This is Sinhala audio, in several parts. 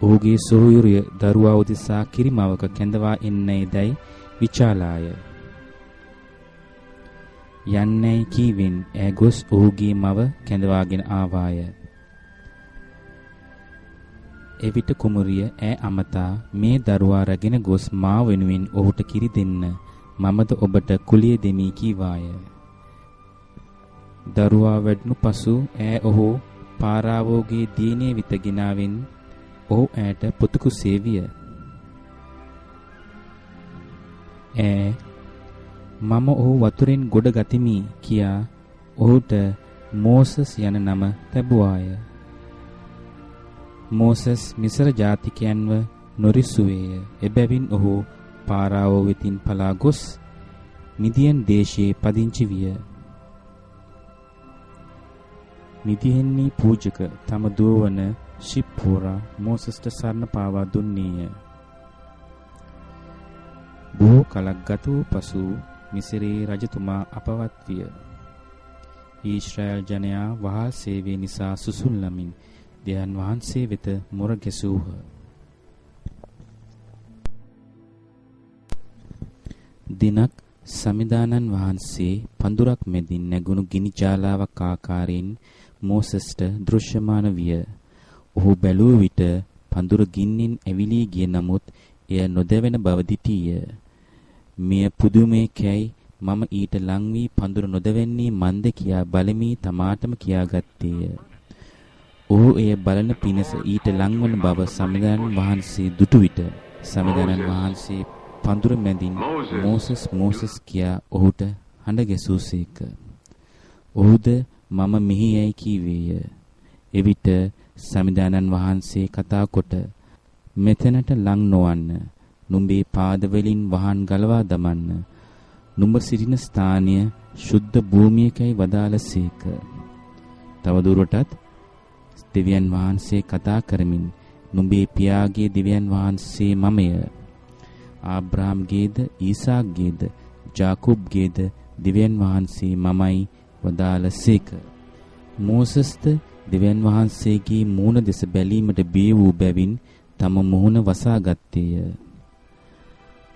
ඔහුගේ සොහොයුරිය දරුවා උදෙසා කිරිමවක කැඳවා එන්නේ දැයි විචාලාය. යන්නේ කීවෙන් ඈ ගොස් ඔහුගේ මව කැඳවාගෙන ආවාය. එවිට කුමරිය ඈ අමතා මේ දරුවා රැගෙන ගොස් මා වෙනුවෙන් ඔහුට කිරි දෙන්න මමද ඔබට කුලිය දෙමි කීවාය. දරුවා වැඩුණු පසු ඈ ඔහු පාරාවෝගේ දීනේ විත ගෙනාවෙන් ඔහු ඈට පුතුකු සේවිය. ඈ මම ඔහු වතුරෙන් ගොඩ ගතිමි කියා ඔහුට මෝසස් යන නම තැබුවාය. මෝසස් මිසර ජාතිකයන්ව නොරිසුවේය. එබැවින් ඔහු පාරාවෝ වෙතින් පලා ගොස් මිදියන් දේශයේ පදිංචි විය. මිදියන්හි පූජක තම දුවවන ශිප්පෝරා මෝසස්ට සරණ පාවා දුන්නේය. බොහෝ කලක් ගත වූ පසු මිසරේ රජතුමා අපවත් විය. ඊශ්‍රායල් ජනයා වහල් සේවය නිසා සුසුල්ලමින් දෙයයන් වහන්සේ වෙත මොර ගැසූහ. දිනක් සමිදානන් වහන්සේ පඳුරක් මැදින් නැගුණු ගිනි ජාලාවක් ආකාරයෙන් මෝසස්ට දෘශ්‍යමාන විය. ඔහු බැලුව විට පඳුර ගින්නෙන් ඇවිලී ගිය නමුත් එය නොදැවෙන බව දිටීය. මෙය පුදුමයකයි මම ඊට ලං වී පඳුර නොදැවෙන්නේ මන්ද කියා බලමි තමාටම කියාගත්තේය. ඔහු එය බලන පිණස ඊට ලංවන බව සමිදානන් වහන්සේ දුටු විට සමිදානන් වහන්සේ පඳුර මැදින් මෝසස් මෝසස් කියා ඔහුට හඬ ගැසූසේක. ඔහුද මම මෙහි යයි කීවේය. එවිට සමිදානන් වහන්සේ කතා කොට මෙතනට ලං නොවන්න, නුඹේ පාදවලින් වහන් ගලවා දමන්න, නුඹ සිටින ස්ථානය ශුද්ධ භූමියකයි වදාළසේක. තවදුරටත් දෙවියන් වහන්සේ කතා කරමින් නුඹේ පියාගේ දෙවියන් වහන්සේ මමය. ආබ්‍රාම්ගේද ඊසාක්ගේද ජාකෝබ්ගේද දෙවියන් වහන්සේ මමයි වදාළසේක. මෝසස්ද දෙවියන් වහන්සේගේ මූණ දෙස බැලීමට බිය වූ බැවින් තම මුහුණ වසා ගත්තේය.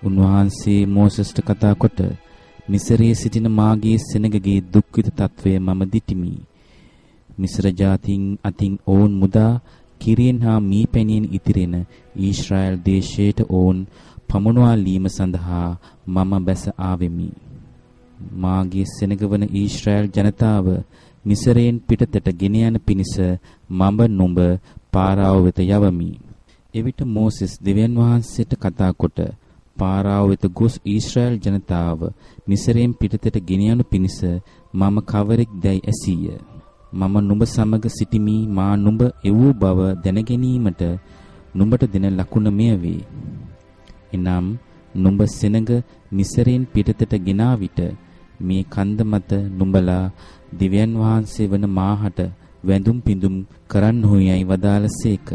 උන්වහන්සේ මෝසස්ට කතා කොට මිසරයේ සිටින මාගේ සෙනගගේ දුක්විත තත්වය මම දිටිමි. මිසර ජාතින් අතින් ඔවුන් මුදා කිරියෙන් හා මීපැණියෙන් ඉතිරෙන ඊශ්‍රායල් දේශයට ඔවුන් පමුණුවාලීම සඳහා මම බැස ආවෙමි. මාගේ සෙනගවන ඊශ්‍රායල් ජනතාව මිසරයෙන් පිටතට ගෙන යන පිණිස මම නුඹ පාරාව වෙත යවමි. එවිට මෝසෙස් දෙවියන් වහන්සේට කතා කොට පාරාව වෙත ගොස් ඊශ්‍රායල් ජනතාව මිසරයෙන් පිටතට ගෙන යනු පිණිස මම කවරෙක් දැයි ඇසීය. මම නුඹ සමග සිටිමි. මා නුඹ එවූ බව දැනගැනීමට නුඹට දෙන ලකුණ මෙය වේ. එනම් නුඹ සෙනඟ මිසරයෙන් පිටතට ගෙනා විට මේ කන්ද මත නුඹලා දිව්‍යන් වහන්සේ වන මාහට වැඳුම් පිඳුම් කරන්නහුයයි වදාළසේක.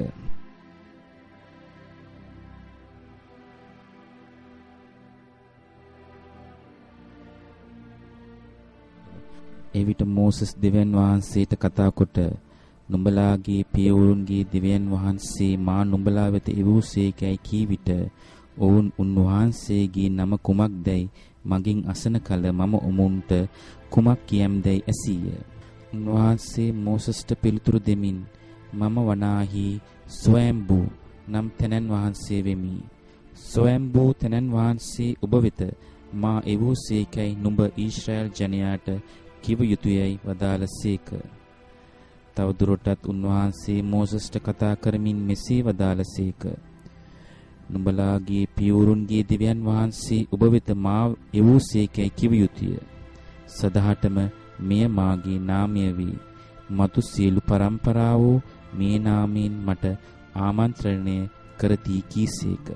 එවිට මෝසස් දෙවියන් වහන්සේට කතා කොට නුඹලාගේ පියවරුන්ගේ දෙවියන් වහන්සේ මා නුඹලා වෙත එවූසේකයි කී විට ඔවුන් උන්වහන්සේගේ නම කුමක්දයි මගෙන් අසන කල මම ඔවුන්ට කුමක් කියම්දයි ඇසීය. උන්වහන්සේ මෝසස්ට පිළිතුරු දෙමින් මම වනාහි ස්වයම්බූ නම් තැනන් වහන්සේ වෙමි. ස්වයම්බූ තැනන් වහන්සේ ඔබ වෙත මා එවූසේකයි නුඹ ඊශ්‍රායල් ජනයාට කිව යුතුයයි වදාළසේක. තවදුරටත් උන්වහන්සේ මෝසස්ට කතා කරමින් මෙසේ වදාළසේක. නුඹලාගේ පියවරුන්ගේ දෙවියන් වහන්සේ ඔබ වෙත මා එවූසේකයි කිව යුතුය. සදහටම මෙය මාගේ නාමය වේ. මතු සියලු පරම්පරාවෝ මේ නාමයෙන් මට ආමන්ත්‍රණය කරති කීසේක.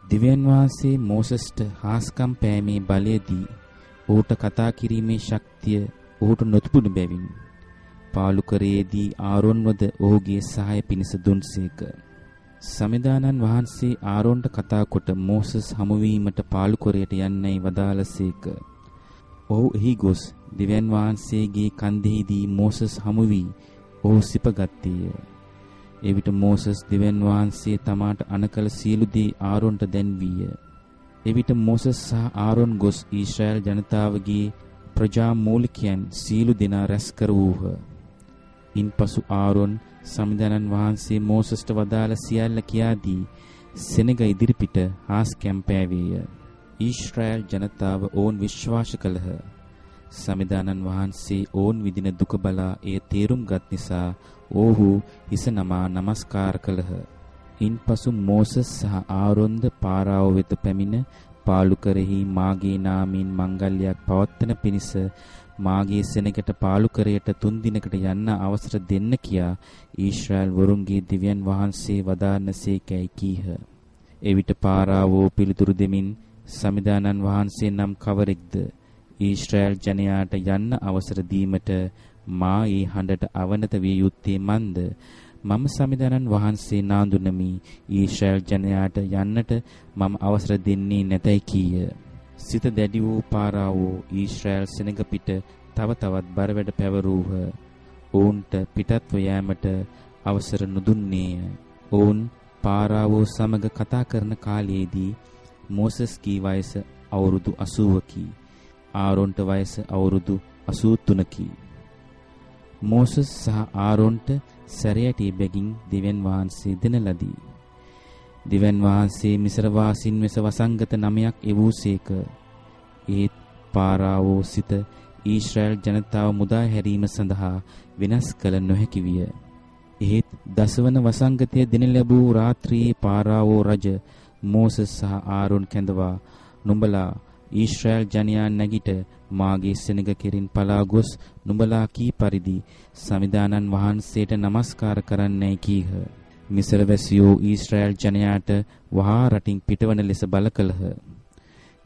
දෙවියන් වහන්සේ මෝසස්ට හාස්කම් පෑමේ බලයදී ඔහුට කතා කිරීමේ ශක්තිය ඔහුට නොතිබුණු බැවින් පාලුකරයේදී ආරොන්වද ඔහුගේ සහාය පිණිස දුන්සේක. සමිදානන් වහන්සේ ආරොන්ට කතා කොට මෝසස් හමුවීමට පාලුකරයට යන්නයි වදාළසේක. ඔහු එහි ගොස් දෙවියන් වහන්සේගේ කන්දෙහිදී මෝසස් හමු වී ඔහු සිපගත්තේය. එවිට මෝසස් දෙවියන් වහන්සේ තමාට අනකල සියලු දේ ආරොන්ට දැන්වීය. එවිට මෝසස් සහ ආරොන් ගොස් ඊශ්‍රායල් ජනතාවගේ ප්‍රජා මූලිකයන් සියලු දෙනා රැස් කර වූහ. ඉන්පසු ආරොන් සමිඳානන් වහන්සේ මෝසස්ට වදාළ සියල්ල කියාදී සෙනග ඉදිරිපිට හාස්කම් පෑවේය. ඊශ්‍රායල් ජනතාව ඔවුන් විශ්වාස කළහ. සමිඳානන් වහන්සේ ඔවුන් විඳින දුක බලා එය තේරුම්ගත් නිසා ඔවුහු හිස නමා නමස්කාර කළහ. ඉන්පසු මෝසස් සහ ආරොන්ද පාරාව වෙත පැමිණ පාලු කරෙහි මාගේ නාමයෙන් මංගල්‍යයක් පවත්වන පිණිස මාගේ සෙනගට පාලු කරයට 3 දිනකට යන්න අවසර දෙන්න කියා ඊශ්‍රායල් වරුන්ගේ දිව්‍යන් වහන්සේ වදාන්නසේකයි කීහ. එවිට පාරාවෝ පිළිතුරු දෙමින් සමිදානන් වහන්සේ නම් කවරෙක්ද ඊශ්‍රායල් ජනයාට යන්න අවසර දීමට මා ඒ හඬට අවනත විය යුත්තේ මන්ද? මම සමිදානන් වහන්සේ නාඳුනමි. ඊශ්‍රායල් ජනයාට යන්නට මම අවසර දෙන්නේ නැතයි කීය. සිත දැඩි වූ පාරාවෝ ඊශ්‍රායල් සෙනග පිට තව තවත් බර වැඩ පැවරූහ. ඔවුන්ට පිටත්ව යෑමට අවසර නොදුන්නේය. ඔවුන් පාරාවෝ සමග කතා කරන කාලයේදී මෝසස්ගේ වයස අවුරුදු 80කි. ආරොන්ට වයස අවුරුදු 83කි. මෝසස් සහ ආරොන්ට සැරයටි බැගින් දෙවියන් වහන්සේ දෙන ලදී. දෙවියන් වහන්සේ මිසර වාසීන් වෙස වසංගත 9ක් එවූසේක. ඒත් පාරාවෝ සිත ඊශ්‍රායල් ජනතාව මුදා හැරීම සඳහා වෙනස් කළ නොහැකි විය. එහෙත් දසවන වසංගතය දින ලැබූ රාත්‍රියේ පාරාවෝ රජ මෝසස් සහ ආරොන් කැඳවා නුඹලා ඊශ්‍රායල් ජනයා නැගිට මාගේ සෙනග කෙරින් පලා ගොස් නුඹලා කී පරිදි සමිදානන් වහන්සේට නමස්කාර කරන්නයි කීහ. මිසර වැසියෝ ඊශ්‍රායල් ජනයාට වහා රටින් පිටවන ලෙස බල කළහ.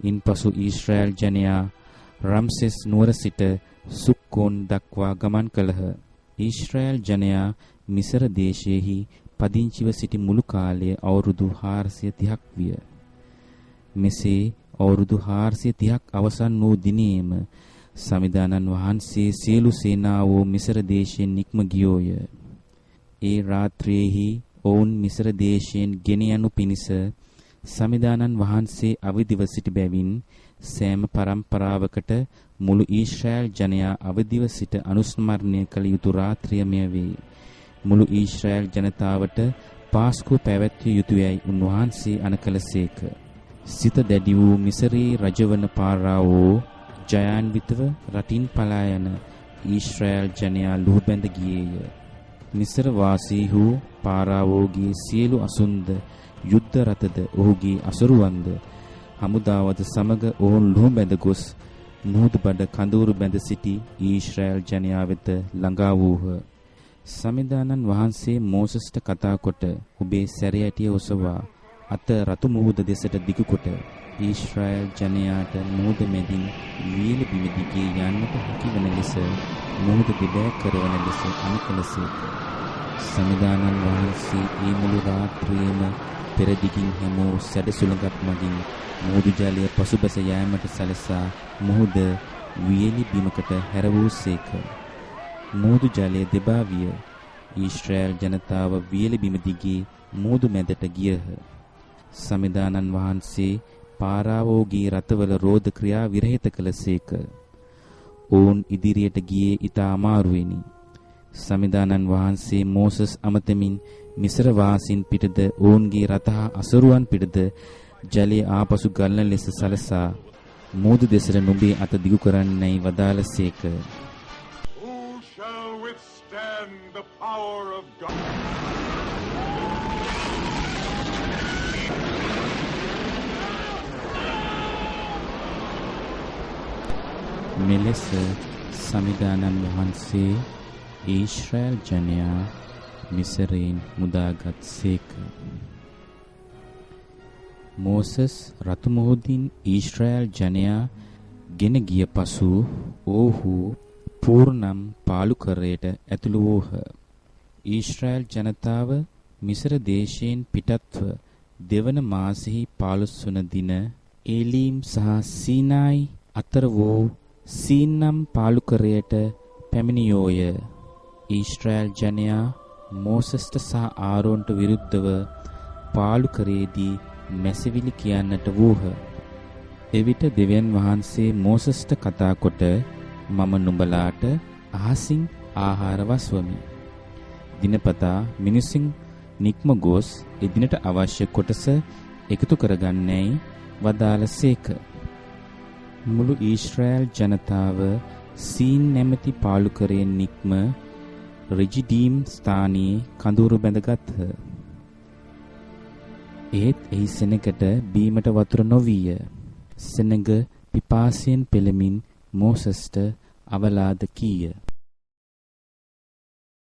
ඉන්පසු ඊශ්‍රායල් ජනයා රම්සෙස් නුවර සිට සුක්කෝන් දක්වා ගමන් කළහ. ඊශ්‍රායල් ජනයා මිසර දේශයේහි පදිංචිව සිටි මුළු කාලය අවුරුදු 430ක් විය. මෙසේ අවුරුදු 430ක් අවසන් වූ දිනේම සමිදානන් වහන්සේ සියලු සේනාවෝ මිසර දේශයෙන් නික්ම ගියෝය. ඒ රාත්‍රියේහි ඔවුන් මිසර දේශයෙන් ගෙන යනු පිණිස සමිදානන් වහන්සේ අවදිව සිටි බැවින් සෑම පරම්පරාවකට මුළු ඊශ්‍රායල් ජනයා අවදිව සිට අනුස්මරණය කළ යුතු රාත්‍රිය මෙය වේ. මුළු ඊශ්‍රායල් ජනතාවට පාස්කු පැවැත්විය යුතුයයි උන්වහන්සේ අනකලසේක. සිත දැඩි වූ මිසරේ රජවන පාරාවෝ ජයාන්විතව රටින් පලා යන ඊශ්‍රායල් ජනයා ලුහුබැඳ ගියේය. මිසර වාසීහු පාරාවෝගේ සියලු අසුන්ද යුද්ධ රථද ඔහුගේ අසරුවන්ද හමුදාවද සමග ඔවුන් ලුහුබැඳ ගොස් මුහුදු බඩ කඳවුරු බැඳ සිටි ඊශ්‍රායල් ජනයා වෙත ළඟා වූහ. සමිදානන් වහන්සේ මෝසස්ට කතා කොට ඔබේ සැරයටිය ඔසවා අත රතු මුහුද දෙසට දිගු කොට ඊශ්‍රායල් ජනයාට මුහුද මැදින් වියලි බිම දිගේ යන්නට හැකිවන ලෙස මුහුද දෙබෑ කරවන ලෙස අනුකලසේක. සමිදානන් වහන්සේ මේ මුළු රාත්‍රියේම පෙර දිගින් හැමෝ සැඩසුළඟක් මගින් මුහුදු ජලය පසුබැස යෑමට සලසා මුහුද වියලි බිමකට හැරවූසේක. මුහුදු ජලය දෙබා විය. ඊශ්‍රායල් ජනතාව වියලි බිම දිගේ මුහුදු මැදට ගියහ. සමිදානන් වහන්සේ පාරාවෝගේ රථවල රෝධ ක්‍රියා විරහිත කළසේක. ඔවුන් ඉදිරියට ගියේ ඉතා අමාරුවෙනි. සමිදානන් වහන්සේ මෝසස් අමතමින් මිසර වාසීන් පිටද ඔවුන්ගේ රථ හා අසරුවන් පිටද ජලයේ ආපසු ගලන ලෙස සලසා මුහුදු දෙසට නුඹේ අත දිගු කරන්නයි වදාළසේක. Who shall withstand the power of God? මෙලෙස සමිදානන් වහන්සේ ඊශ්‍රායල් ජනයා මිසරයෙන් මුදාගත් සේක. මෝසස් රතු මුහුදින් ඊශ්‍රායල් ජනයා ගෙන ගිය පසු ඔවුහු පූර්ණම් පාලු කරයට ඇතුළු වූහ. ඊශ්‍රායල් ජනතාව මිසර දේශයෙන් පිටත්ව දෙවන මාසෙහි 15 වන දින ඒලීම් සහ සීනායි අතර වූ සීනම් පාලු කරයට පැමිණියෝය. ඊශ්‍රායල් ජනයා මෝසස්ට සහ ආරෝන්ට විරුද්ධව පාලුකරේදී මැසිවිලි කියන්නට වූහ. එවිට දෙවියන් වහන්සේ මෝසස්ට කතා කොට මම නුඹලාට අහසින් ආහාර වස්වමි. දිනපතා මිනිසුන් නික්ම ගොස් එදිනට අවශ්‍ය කොටස එකතු කරගන්නේයි වදාළසේක. මුළු ඊශ්‍රායල් ජනතාව සීන් නැමැති පාලුකරයෙන් නික්ම රෙජිඩීම් ස්ථානයේ කඳවුරු බැඳගත්හ. ඒත් එහි සෙනඟට බීමට වතුර නොවිය. සෙනඟ පිපාසයෙන් පෙළමින් මෝසස්ට අවලාද කීය.